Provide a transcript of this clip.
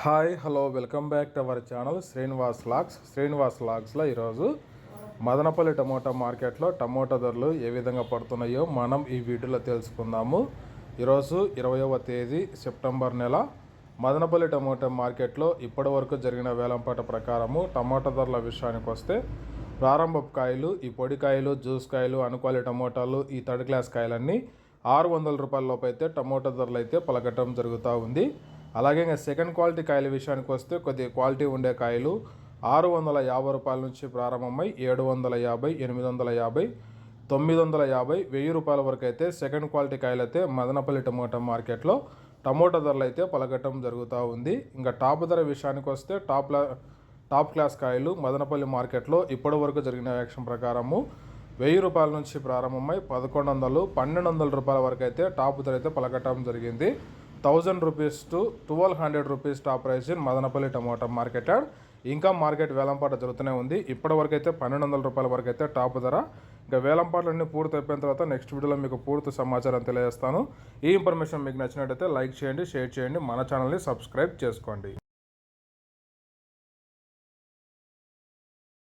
Hi hello welcome back to our channel Srinivas లాగ్స్లో ఈరోజు Madanapalle tomato మార్కెట్లో టమోటా ధరలు ఏ విధంగా పడుతున్నాయో మనం ఈ వీడియోలో తెలుసుకుందాము. ఈరోజు 20వ తేదీ సెప్టెంబర్ నెల మదనపల్లి టమోటా మార్కెట్లో ఇప్పటి వరకు జరిగిన వేలంపాట ప్రకారము టమోటా ధరల విషయానికి వస్తే ప్రారంభపు కాయలు, ఈ పొడి కాయలు, జ్యూస్ కాయలు, అనుకోలి టమోటాలు, ఈ థర్డ్ క్లాస్ కాయలన్నీ 600 రూపాయల లోపు అయితే టమోటా ధరలు అయితే పలకటం జరుగుతూ ఉంది. అలాగే ఇంకా సెకండ్ క్వాలిటీ కాయల విషయానికి వస్తే కొద్దిగా క్వాలిటీ ఉండే కాయలు 650 రూపాయల నుంచి ప్రారంభమై 750, 850, 950, 1000 రూపాయల వరకు అయితే సెకండ్ క్వాలిటీ కాయలు అయితే మదనపల్లి టమోటా మార్కెట్లో టమోటా ధరలు అయితే పలకటం జరుగుతూ ఉంది. ఇంకా టాప్ ధర విషయానికి వస్తే టాప్ క్లాస్ కాయలు మదనపల్లి మార్కెట్లో ఇప్పటి వరకు జరిగిన యాక్షన్ ప్రకారము 1000 రూపాయల నుంచి ప్రారంభమై 1100, 1200 రూపాయల వరకు అయితే టాప్ ధర అయితే పలకటం జరిగింది. 1000 rupees to 1200 rupees top price in Madanapalle tomato market yard. ఇంకా మార్కెట్ వేలంపాట జరుగుతూనే ఉంది. ఇప్పటి వరకు అయితే 1200 రూపాయల వరకు అయితే టాప్ ధర. ఇంకా వేలంపాట్లన్నీ పూర్తి అయిపోయిన తర్వాత నెక్స్ట్ వీడియోలో మీకు పూర్తి సమాచారం తెలియజేస్తాను. ఈ ఇన్ఫర్మేషన్ మీకు నచ్చినట్టయితే లైక్ చేయండి, షేర్ చేయండి, మన ఛానల్ని సబ్స్క్రైబ్ చేసుకోండి.